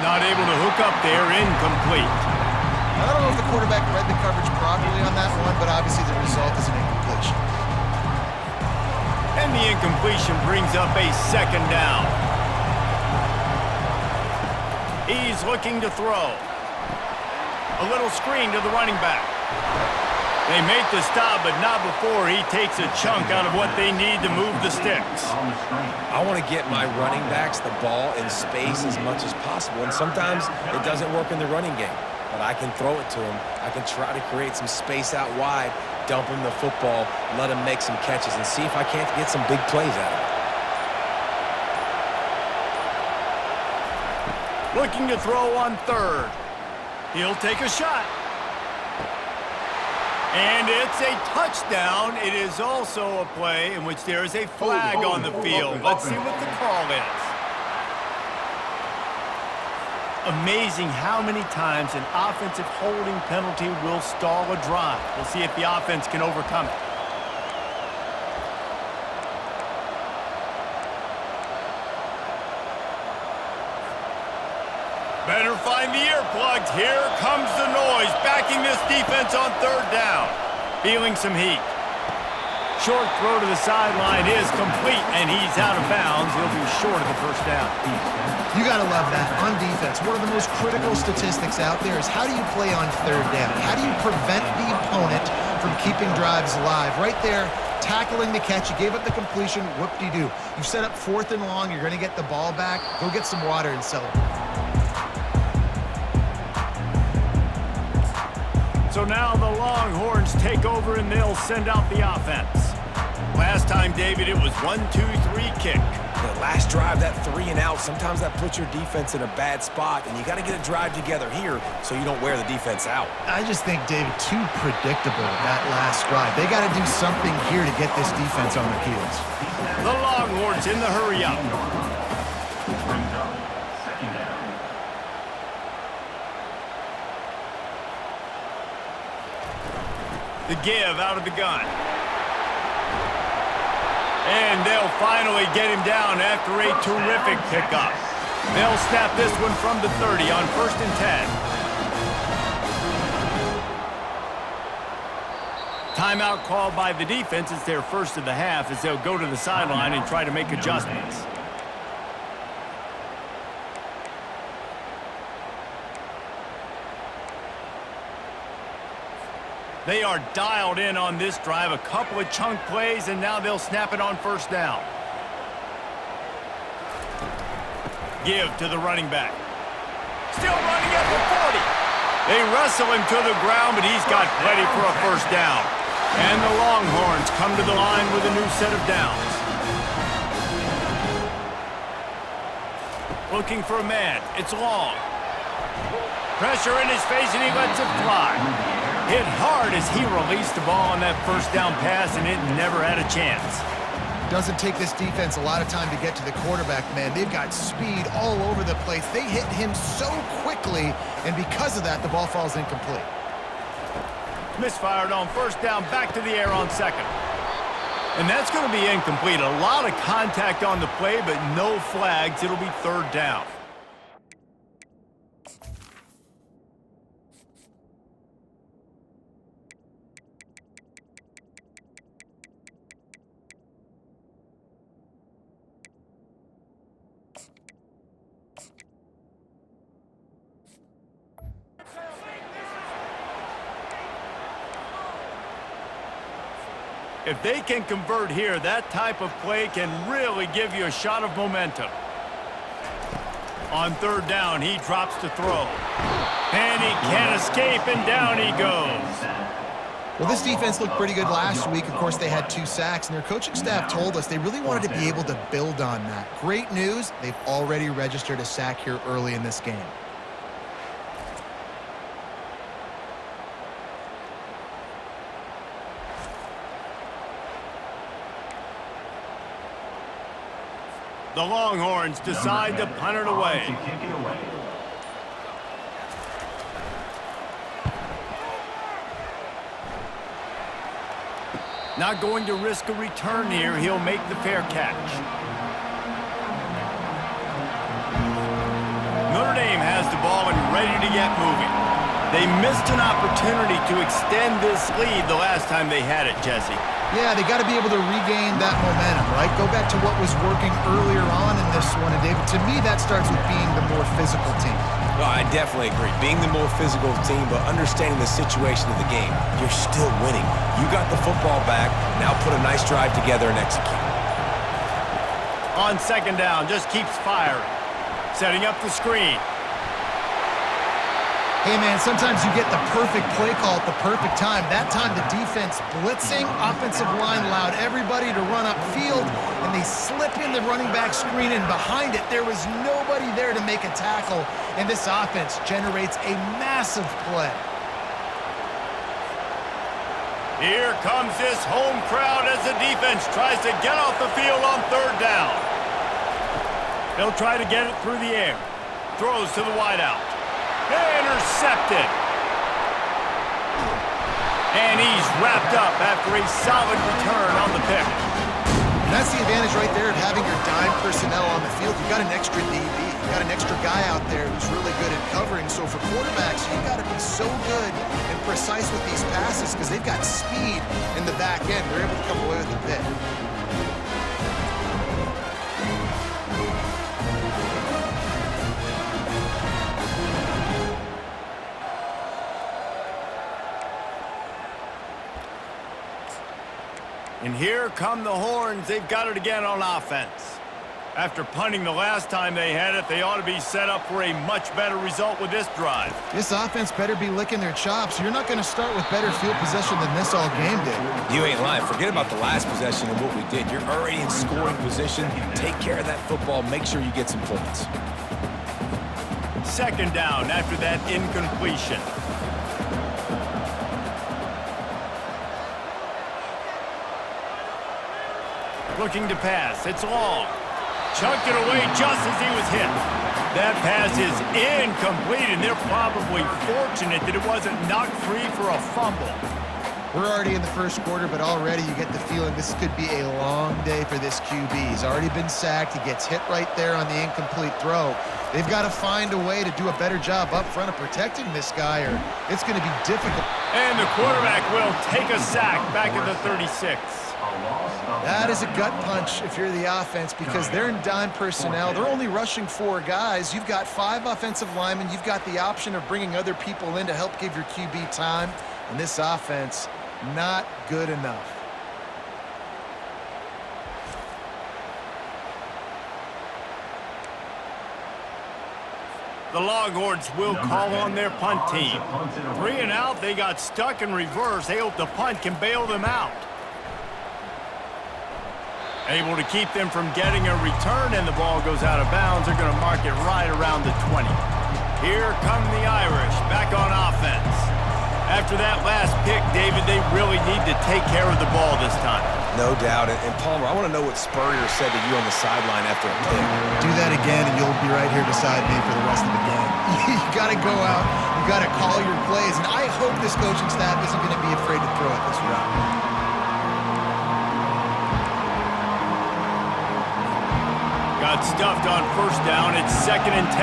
Not able to hook up there, incomplete. I don't know if the quarterback read the coverage properly on that one, but obviously the result is an incompletion. And the incompletion brings up a second down. He's looking to throw. A little screen to the running back. They make the stop, but not before he takes a chunk out of what they need to move the sticks. I want to get my running backs the ball in space as much as possible, and sometimes it doesn't work in the running game. But I can throw it to him. I can try to create some space out wide, dump him the football, let him make some catches, and see if I can't get some big plays out of it. Looking to throw on third. He'll take a shot. And it's a touchdown. It is also a play in which there is a flag on the field. Let's see what the call is. Amazing how many times an offensive holding penalty will stall a drive. We'll see if the offense can overcome it. Better find the earplugs. Here comes the noise, backing this defense on third down. Feeling some heat. Short throw to the sideline is complete, and he's out of bounds. He'll be short of the first down. You got to love that. On defense, one of the most critical statistics out there is how do you play on third down? How do you prevent the opponent from keeping drives alive? Right there, tackling the catch. You gave up the completion. Whoop-de-doo. You've set up 4th and long. You're going to get the ball back. Go get some water and celebrate. So now the Longhorns take over and they'll send out the offense. Last time, David, it was 1-2-3 kick. The last drive, that 3 and out, sometimes that puts your defense in a bad spot, and you got to get a drive together here so you don't wear the defense out. I just think, David, too predictable that last drive. They got to do something here to get this defense on their heels. The Longhorns in the hurry up. The give out of the gun. And they'll finally get him down after a terrific pickup. They'll snap this one from the 30 on 1st and 10. Timeout called by the defense. It's their first of the half as they'll go to the sideline and try to make adjustments. They are dialed in on this drive. A couple of chunk plays, and now they'll snap it on 1st down. Give to the running back. Still running at the 40. They wrestle him to the ground, but he's got plenty for a 1st down. And the Longhorns come to the line with a new set of downs. Looking for a man. It's Long. Pressure in his face, and he lets it fly. Hit hard as he released the ball on that 1st down pass, and it never had a chance. Doesn't take this defense a lot of time to get to the quarterback, man. They've got speed all over the place. They hit him so quickly, and because of that, the ball falls incomplete. Misfired on 1st down, back to the air on 2nd. And that's going to be incomplete. A lot of contact on the play, but no flags. It'll be 3rd down. If they can convert here, that type of play can really give you a shot of momentum. On 3rd down, he drops to throw. And he can't escape, and down he goes. Well, this defense looked pretty good last week. Of course, they had 2 sacks, and their coaching staff told us they really wanted to be able to build on that. Great news, they've already registered a sack here early in this game. The Longhorns decide to punt it away. Not going to risk a return here. He'll make the fair catch. Notre Dame has the ball and ready to get moving. They missed an opportunity to extend this lead the last time they had it, Jesse. Yeah, they got to be able to regain that momentum, right? Go back to what was working earlier on in this one. And, David, to me, that starts with being the more physical team. Well, I definitely agree. Being the more physical team, but understanding the situation of the game. You're still winning. You got the football back. Now put a nice drive together and execute. On second down, just keeps firing. Setting up the screen. Hey, man, sometimes you get the perfect play call at the perfect time. That time, the defense blitzing, offensive line allowed everybody to run upfield, and they slip in the running back screen, and behind it, there was nobody there to make a tackle, and this offense generates a massive play. Here comes this home crowd as the defense tries to get off the field on third down. They'll try to get it through the air. Throws to the wideout. Intercepted. And he's wrapped up after a solid return on the pick. And that's the advantage right there of having your dime personnel on the field. You've got an extra DB. You've got an extra guy out there who's really good at covering. So for quarterbacks, you've got to be so good and precise with these passes because they've got speed in the back end. They're able to come away with a pick. And here come the horns. They've got it again on offense. After punting the last time they had it, they ought to be set up for a much better result with this drive. This offense better be licking their chops. You're not going to start with better field possession than this all game did. You ain't lying. Forget about the last possession and what we did. You're already in scoring position. Take care of that football. Make sure you get some points. Second down after that incompletion. Looking to pass. It's long. Chunked it away just as he was hit. That pass is incomplete, and they're probably fortunate that it wasn't knocked free for a fumble. We're already in the first quarter, but already you get the feeling this could be a long day for this QB. He's already been sacked. He gets hit right there on the incomplete throw. They've got to find a way to do a better job up front of protecting this guy, or it's going to be difficult. And the quarterback will take a sack back at the 36. That is a gut punch if you're the offense because they're in dime personnel. They're only rushing 4 guys. You've got 5 offensive linemen. You've got the option of bringing other people in to help give your QB time. And this offense, not good enough. The Longhorns will call on their punt team. 3 and out, they got stuck in reverse. They hope the punt can bail them out. Able to keep them from getting a return, and the ball goes out of bounds. They're going to mark it right around the 20. Here come the Irish, back on offense. After that last pick, David, they really need to take care of the ball this time. No doubt. And Palmer, I want to know what Spurrier said to you on the sideline after a pick. Do that again, and you'll be right here beside me for the rest of the game. You got to go out. You got to call your plays, and I hope this coaching staff isn't going to be afraid to throw it this route. Got stuffed on first down. It's 2nd and 10.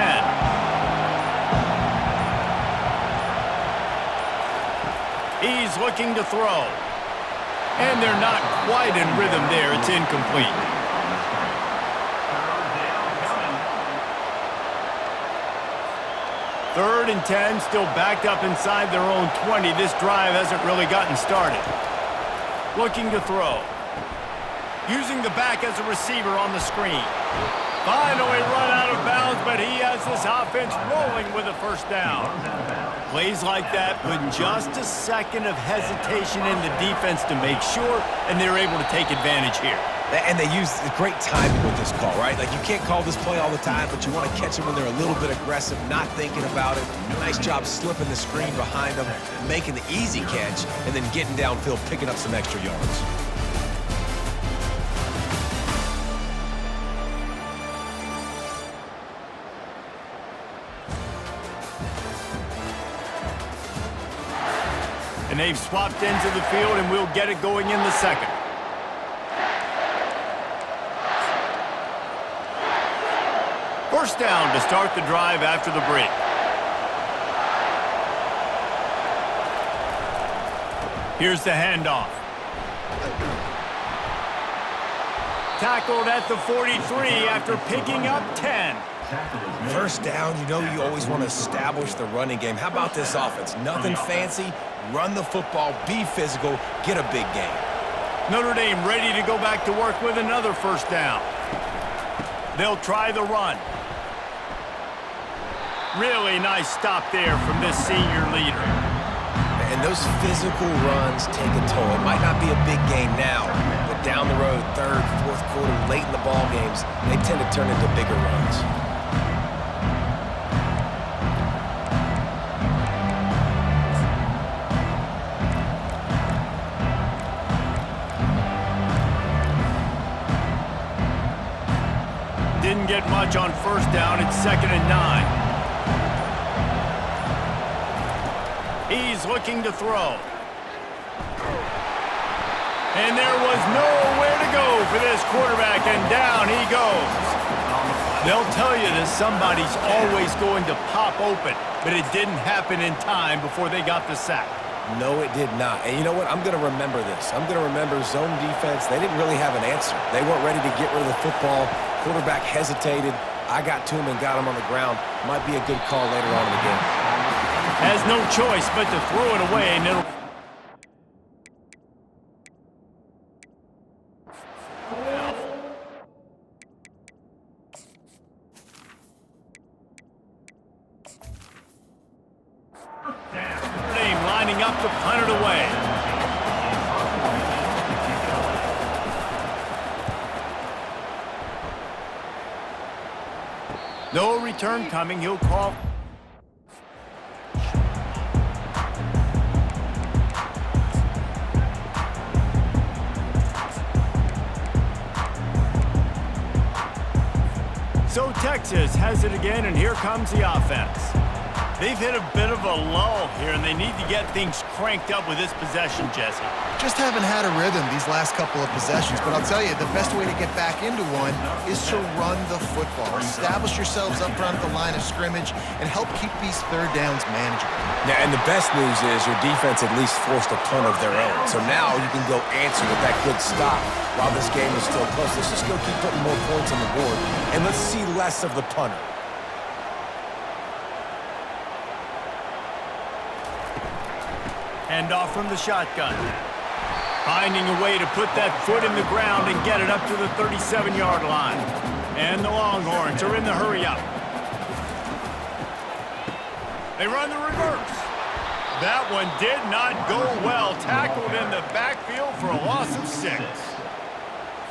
He's looking to throw. And they're not quite in rhythm there. It's incomplete. Third and 10, still backed up inside their own 20. This drive hasn't really gotten started. Looking to throw. Using the back as a receiver on the screen. Finally run out of bounds, but he has this offense rolling with a first down. Plays like that put just a second of hesitation in the defense to make sure, and they're able to take advantage here. And they use great timing with this call, right? Like, you can't call this play all the time, but you want to catch them when they're a little bit aggressive, not thinking about it. Nice job slipping the screen behind them, making the easy catch, and then getting downfield, picking up some extra yards. And they've swapped into the field, and we'll get it going in the second. First down to start the drive after the break. Here's the handoff. Tackled at the 43 after picking up 10. First down, you know you always want to establish the running game. How about this offense? Nothing fancy. Run the football, be physical, get a big gain. Notre Dame ready to go back to work with another first down. They'll try the run. Really nice stop there from this senior leader. And those physical runs take a toll. It might not be a big game now, but down the road, third, fourth quarter, late in the ball games, they tend to turn into bigger runs. Didn't get much on first down. It's 2nd and 9. He's looking to throw. And there was nowhere to go for this quarterback, and down he goes. They'll tell you that somebody's always going to pop open, but it didn't happen in time before they got the sack. No, it did not. And you know what? I'm going to remember this. I'm going to remember zone defense. They didn't really have an answer. They weren't ready to get rid of the football. Quarterback hesitated. I got to him and got him on the ground. Might be a good call later on in the game. Has no choice but to throw it away, and it'll... lining up to punt it away. No return coming. He'll call. So Texas has it again, and here comes the offense. They've hit a bit of a lull here, and they need to get things cranked up with this possession, Jesse. Just haven't had a rhythm these last couple of possessions, but I'll tell you, the best way to get back into one is to run the football. Establish yourselves up front at the line of scrimmage and help keep these third downs manageable. Yeah, and the best news is your defense at least forced a punt of their own. So now you can go answer with that good stop while this game is still close. Let's just go keep putting more points on the board, and let's see less of the punter. Hand off from the shotgun. Finding a way to put that foot in the ground and get it up to the 37-yard line. And the Longhorns are in the hurry-up. They run the reverse. That one did not go well. Tackled in the backfield for a loss of 6.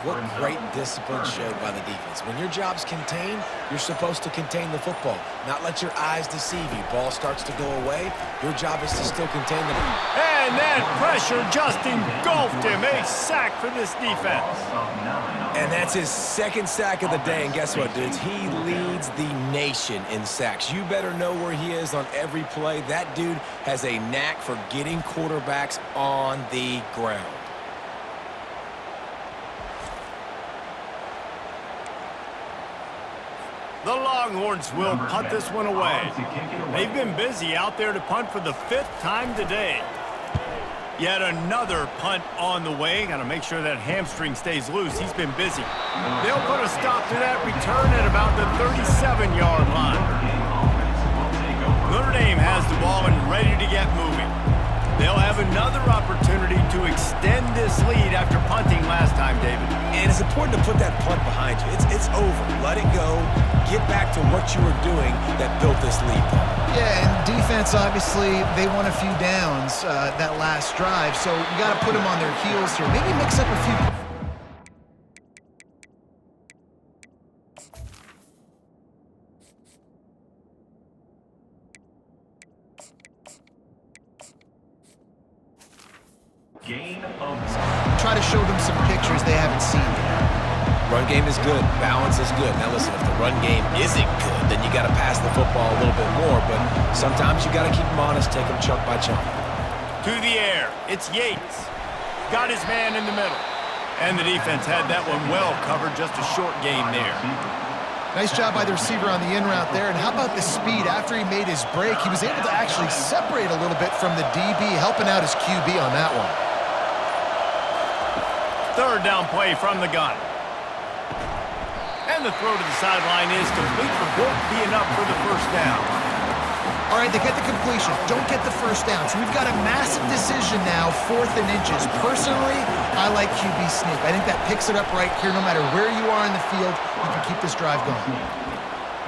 What great discipline showed by the defense. When your job's contained, you're supposed to contain the football, not let your eyes deceive you. Ball starts to go away, your job is to still contain the ball. And that pressure just engulfed him. A sack for this defense. And that's his second sack of the day, and guess what, dudes? He leads the nation in sacks. You better know where he is on every play. That dude has a knack for getting quarterbacks on the ground. The Longhorns will punt this one away. They've been busy out there to punt for the 5th time today. Yet another punt on the way. Got to make sure that hamstring stays loose. He's been busy. They'll put a stop to that return at about the 37-yard line. Notre Dame has the ball and ready to get moving. They'll have another opportunity to extend this lead after punting last time, David. And it's important to put that punt behind you. It's over. Let it go. Get back to what you were doing that built this lead. Yeah, and defense, obviously, they won a few downs that last drive, so you got to put them on their heels here. Maybe mix up a few... Try to show them some pictures they haven't seen yet. Run game is good. Balance is good. Now listen, if the run game isn't good, then you got to pass the football a little bit more, but sometimes you got to keep them honest, take them chunk by chunk. To the air, it's Yates. Got his man in the middle. And the defense had that one well covered, just a short game there. Nice job by the receiver on the in route there. And how about the speed? After he made his break, he was able to actually separate a little bit from the DB, helping out his QB on that one. Third down play from the gun. And the throw to the sideline is complete, but won't be enough for the first down. All right, they get the completion. Don't get the first down. So we've got a massive decision now, 4th and inches. Personally, I like QB sneak. I think that picks it up right here. No matter where you are in the field, you can keep this drive going.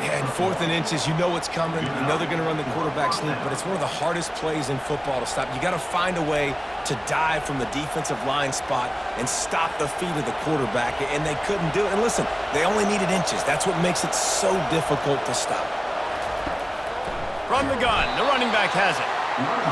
Yeah, and 4th and inches, you know what's coming. You know they're going to run the quarterback sneak, but it's one of the hardest plays in football to stop. You got to find a way to dive from the defensive line spot and stop the feet of the quarterback, and they couldn't do it. And listen, they only needed inches. That's what makes it so difficult to stop. From the gun, the running back has it.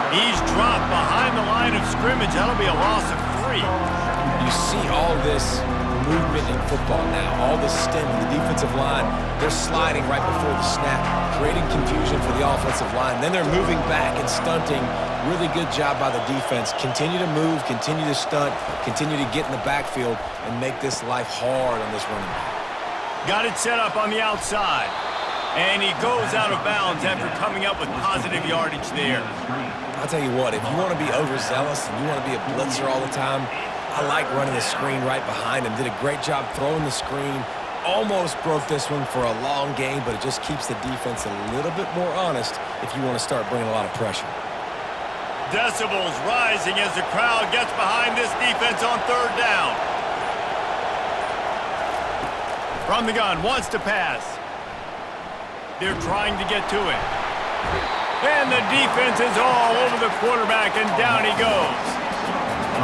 He's dropped behind the line of scrimmage. That'll be a loss of 3. You see all this movement in football now, all the stem in the defensive line. They're sliding right before the snap, creating confusion for the offensive line. Then they're moving back and stunting. Really good job by the defense. Continue to move, continue to stunt, continue to get in the backfield and make this life hard on this running back. Got it set up on the outside. And he goes out of bounds after coming up with positive yardage there. I'll tell you what, if you want to be overzealous and you want to be a blitzer all the time, I like running the screen right behind him. Did a great job throwing the screen. Almost broke this one for a long game, but it just keeps the defense a little bit more honest if you want to start bringing a lot of pressure. Decibels rising as the crowd gets behind this defense on 3rd down. From the gun, wants to pass. They're trying to get to it. And the defense is all over the quarterback, and down he goes.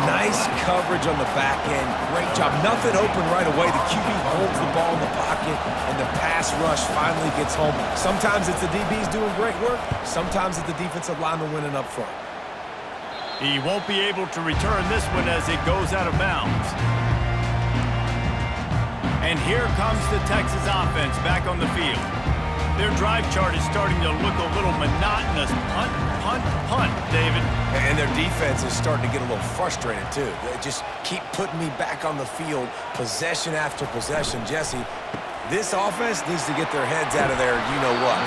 Nice coverage on the back end. Great job. Nothing open right away. The QB holds the ball in the pocket, and the pass rush finally gets home. Sometimes it's the DBs doing great work. Sometimes it's the defensive lineman winning up front. He won't be able to return this one as it goes out of bounds. And here comes the Texas offense back on the field. Their drive chart is starting to look a little monotonous. Punt, punt, punt, David. And their defense is starting to get a little frustrated, too. They just keep putting me back on the field, possession after possession. Jesse, this offense needs to get their heads out of there, you-know-what.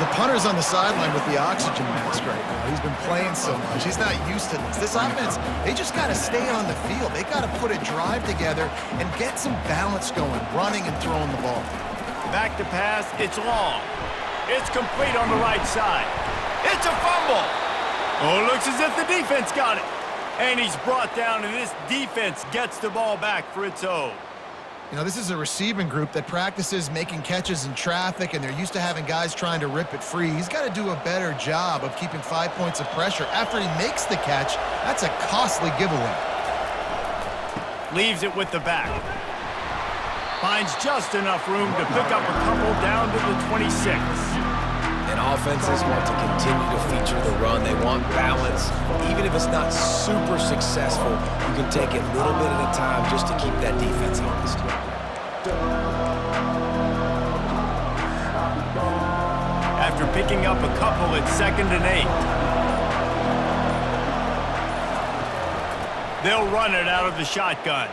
The punter's on the sideline with the oxygen mask right now. He's been playing so much. He's not used to this. This offense, they just got to stay on the field. They got to put a drive together and get some balance going, running and throwing the ball. Back to pass, it's long. It's complete on the right side. It's a fumble. Oh, it looks as if the defense got it. And he's brought down, and this defense gets the ball back for its own. You know, this is a receiving group that practices making catches in traffic, and they're used to having guys trying to rip it free. He's got to do a better job of keeping 5 points of pressure. After he makes the catch, that's a costly giveaway. Leaves it with the back. Finds just enough room to pick up a couple down to the 26. And offenses want to continue to feature the run. They want balance. Even if it's not super successful, you can take it a little bit at a time just to keep that defense honest. After picking up a couple, it's 2nd and 8. They'll run it out of the shotgun.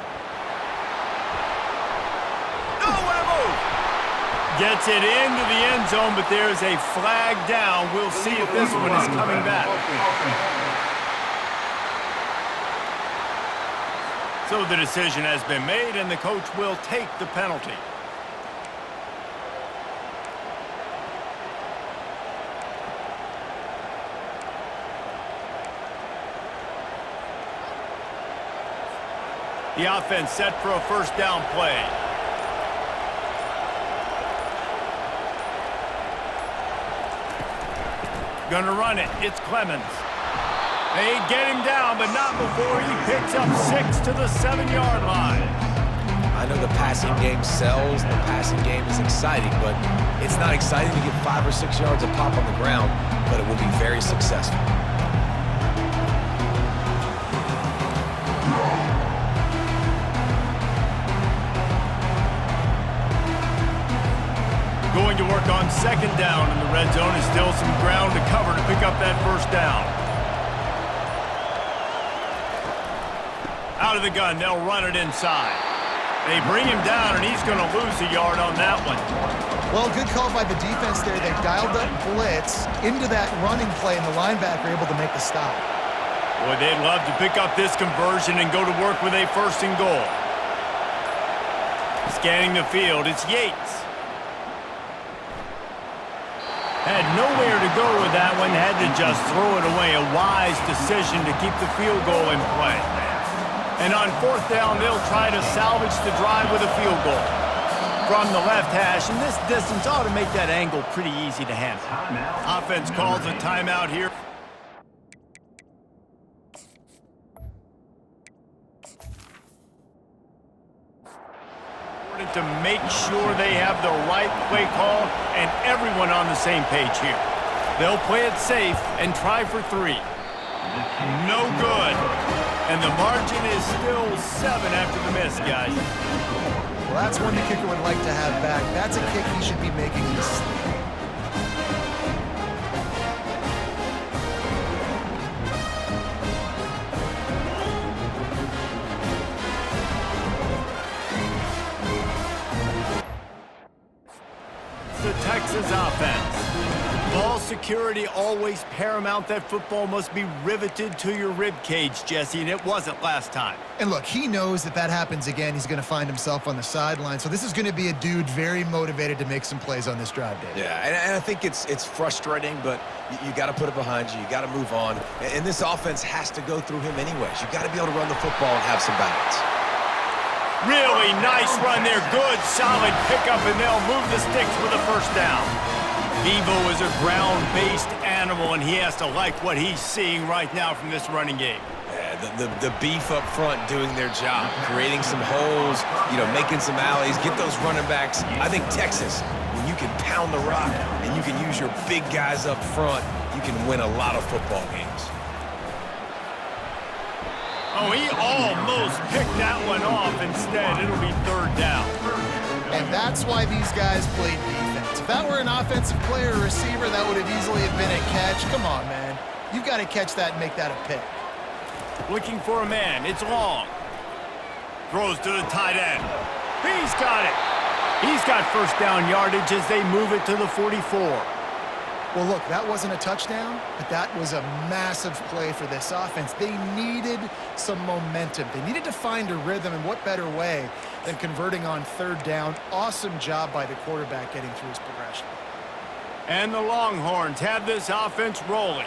Gets it into the end zone, but there's a flag down. We'll see if this one is coming back. So the decision has been made, and the coach will take the penalty. The offense set for a 1st down play. Gonna run it. It's Clemens. They get him down, but not before he picks up 6 to the 7-yard line. I know the passing game sells, the passing game is exciting, but it's not exciting to get 5 or 6 yards of pop on the ground, but it will be very successful. Going to work on 2nd down in the red zone. Is still some ground to cover to pick up that 1st down. Out of the gun, they'll run it inside. They bring him down, and he's going to lose a yard on that one. Well, good call by the defense there. They dialed up blitz into that running play, and the linebacker able to make the stop. Boy, they'd love to pick up this conversion and go to work with a 1st and goal. Scanning the field, it's Yates. Had nowhere to go with that one, had to just throw it away. A wise decision to keep the field goal in play. And on 4th down, they'll try to salvage the drive with a field goal. From the left hash, and this distance ought to make that angle pretty easy to handle. Offense calls a timeout here. To make sure they have the right play call and everyone on the same page here. They'll play it safe and try for 3. No good. And the margin is still 7 after the miss, guys. Well, that's one the kicker would like to have back. That's a kick he should be making in his sleep. The Texas offense. Ball security always paramount. That football must be riveted to your rib cage, Jesse, and it wasn't last time. And look, he knows that happens again, he's going to find himself on the sideline. So this is going to be a dude very motivated to make some plays on this drive, Dave. Yeah, and I think it's frustrating, but you got to put it behind you. You got to move on. And this offense has to go through him anyways. You got to be able to run the football and have some balance. Really nice run there. Good, solid pickup, and they'll move the sticks with a 1st down. Devo is a ground-based animal, and he has to like what he's seeing right now from this running game. Yeah, the beef up front doing their job, creating some holes, making some alleys, get those running backs. I think Texas, when you can pound the rock and you can use your big guys up front, you can win a lot of football games. Oh, he almost picked that one off. Instead, it'll be 3rd down. And that's why these guys played defense. If that were an offensive player or receiver, that would have easily been a catch. Come on, man. You've got to catch that and make that a pick. Looking for a man. It's Long. Throws to the tight end. He's got it. He's got 1st down yardage as they move it to the 44. Well, look, that wasn't a touchdown, but that was a massive play for this offense. They needed some momentum. They needed to find a rhythm, and what better way than converting on 3rd down. Awesome job by the quarterback getting through his progression. And the Longhorns have this offense rolling.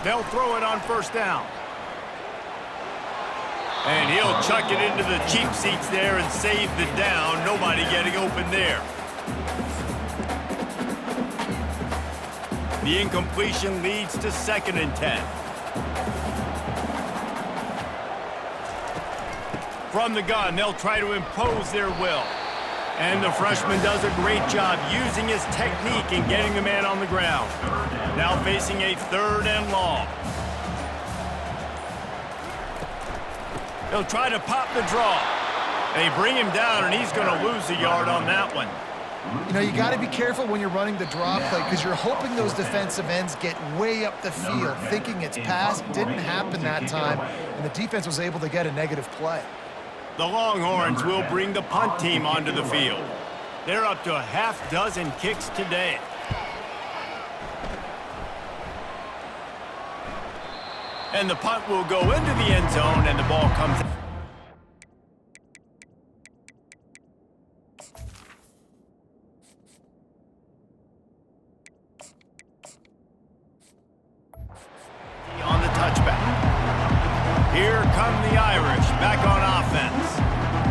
They'll throw it on 1st down. And he'll chuck it into the cheap seats there and save the down. Nobody getting open there. The incompletion leads to 2nd and 10. From the gun, they'll try to impose their will. And the freshman does a great job using his technique and getting the man on the ground. Now facing a 3rd and long. They'll try to pop the draw. They bring him down, and he's going to lose a yard on that one. You got to be careful when you're running the draw play because you're hoping those defensive ends get way up the field, thinking it's pass. Didn't happen that time, and the defense was able to get a negative play. The Longhorns will bring the punt team onto the field. They're up to a half-dozen kicks today. And the punt will go into the end zone, and the ball comes out. On the touchback. Here come the Irish back on offense.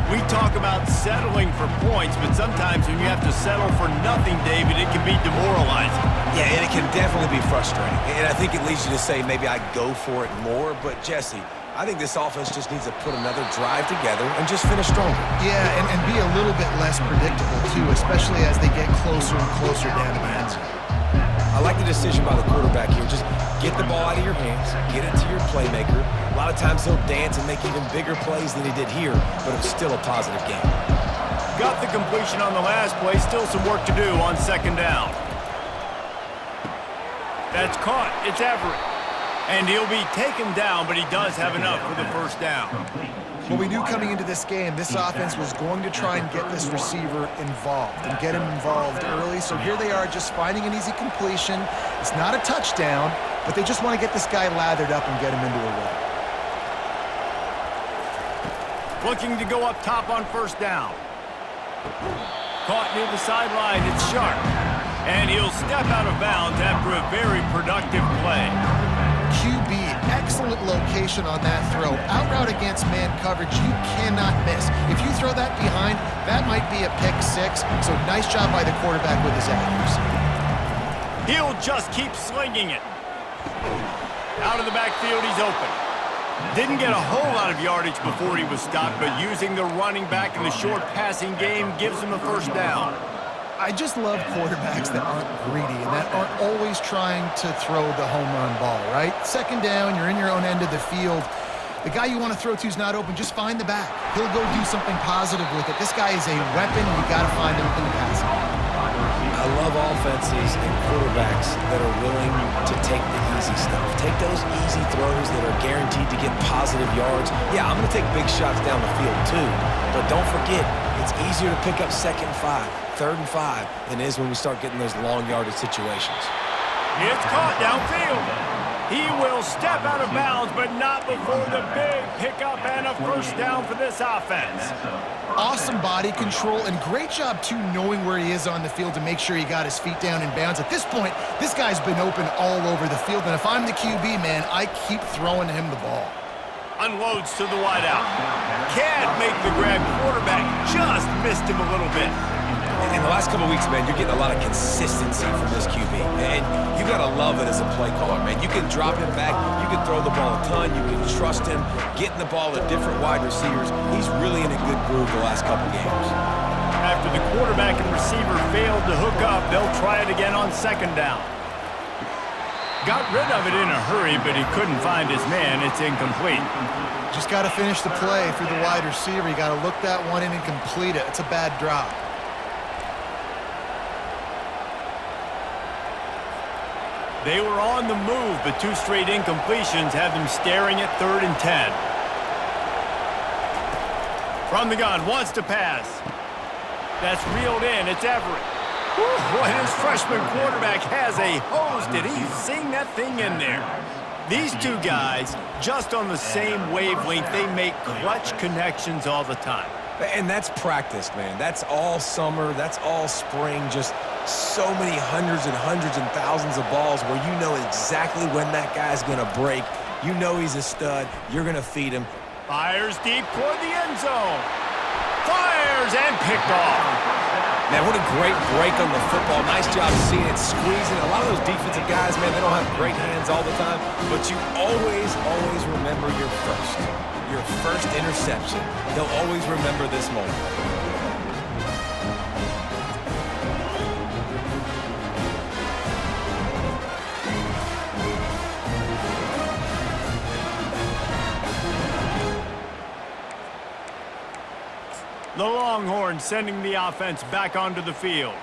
We talk about settling for points, but sometimes when you have to settle for nothing, David, it can be demoralizing. Yeah, and it can definitely be frustrating. And I think it leads you to say maybe I go for it more. But, Jesse, I think this offense just needs to put another drive together and just finish stronger. Yeah, and be a little bit less predictable, too, especially as they get closer and closer down to the end zone. I like the decision by the quarterback here. Just get the ball out of your hands, get it to your playmaker. A lot of times he'll dance and make even bigger plays than he did here, but it's still a positive game. Got the completion on the last play. Still some work to do on 2nd down. That's caught. It's Everett. And he'll be taken down, but he does have enough for the 1st down. Well, we knew coming into this game, this offense was going to try and get this receiver involved and get him involved early. So here they are just finding an easy completion. It's not a touchdown, but they just want to get this guy lathered up and get him into a rhythm. Looking to go up top on first down. Caught near the sideline, it's Sharp. And he'll step out of bounds after a very productive play. QB, excellent location on that throw. Out route against man coverage, you cannot miss. If you throw that behind, that might be a pick six. So nice job by the quarterback with his accuracy. He'll just keep slinging it. Out of the backfield, he's open. Didn't get a whole lot of yardage before he was stopped, but using the running back in the short passing game gives him a first down. I just love quarterbacks that aren't greedy and that aren't always trying to throw the home run ball, right? Second down, you're in your own end of the field. The guy you want to throw to is not open. Just find the back. He'll go do something positive with it. This guy is a weapon. You got to find him in the passing game. I love offenses and quarterbacks that are willing to take the easy stuff. Take those easy throws that are guaranteed to get positive yards. Yeah, I'm going to take big shots down the field too. But don't forget, it's easier to pick up 2nd and 5, 3rd and 5 than it is when we start getting those long yardage situations. It's caught downfield. He will step out of bounds, but not before the big pickup and a first down for this offense. Awesome body control and great job, too, knowing where he is on the field to make sure he got his feet down in bounds. At this point, this guy's been open all over the field, and if I'm the QB, man, I keep throwing him the ball. Unloads to the wideout. Can't make the grab. Quarterback just missed him a little bit. In the last couple of weeks, man, you're getting a lot of consistency from this QB. And you got to love it as a play caller, man. You can drop him back. You can throw the ball a ton. You can trust him, getting the ball to different wide receivers. He's really in a good groove the last couple games. After the quarterback and receiver failed to hook up, they'll try it again on 2nd down. Got rid of it in a hurry, but he couldn't find his man. It's incomplete. Just got to finish the play through the wide receiver. You got to look that one in and complete it. It's a bad drop. They were on the move, but 2 straight incompletions have them staring at 3rd and 10. From the gun, wants to pass. That's reeled in. It's Everett. Boy, his freshman quarterback has a hose. Did he sing that thing in there? These two guys, just on the same wavelength, they make clutch connections all the time. And that's practice, man. That's all summer. That's all spring. Just so many hundreds and thousands of balls where you know exactly when that guy's going to break. You know he's a stud. You're going to feed him. Fires deep toward the end zone. Fires and picked off. Man, what a great break on the football. Nice job seeing it, squeezing. A lot of those defensive guys, man, they don't have great hands all the time, but you always remember your first interception. They'll always remember this moment. The Longhorns sending the offense back onto the field.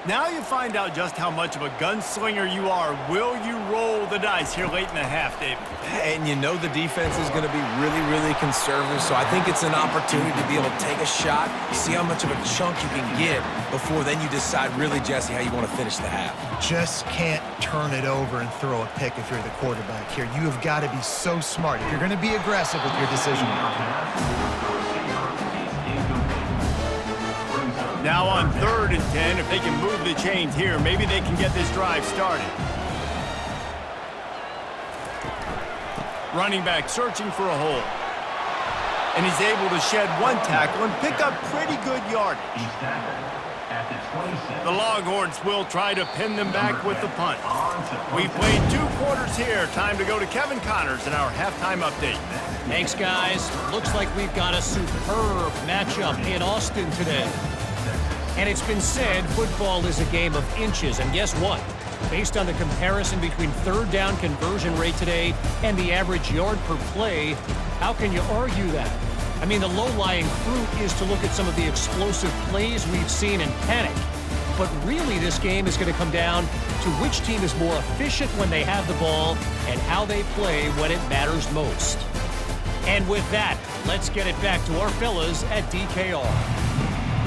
Now you find out just how much of a gunslinger you are. Will you roll the dice here late in the half, David? And you know the defense is going to be really conservative, so I think it's an opportunity to be able to take a shot, see how much of a chunk you can get before then you decide really, Jesse, how you want to finish the half. Just can't turn it over and throw a pick if you're the quarterback here. You have got to be so smart if you're going to be aggressive with your decision making. Now on 3rd and 10, if they can move the chains here, maybe they can get this drive started. Running back searching for a hole. And he's able to shed 1 tackle and pick up pretty good yardage. The Longhorns will try to pin them back with the punt. We've played 2 quarters here. Time to go to Kevin Connors in our halftime update. Thanks, guys. Looks like we've got a superb matchup in Austin today. And it's been said football is a game of inches. And guess what? Based on the comparison between 3rd down conversion rate today and the average yard per play, how can you argue that? I mean, the low-lying fruit is to look at some of the explosive plays we've seen and panic. But really, this game is going to come down to which team is more efficient when they have the ball and how they play when it matters most. And with that, let's get it back to our fellas at DKR.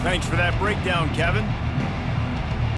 Thanks for that breakdown, Kevin.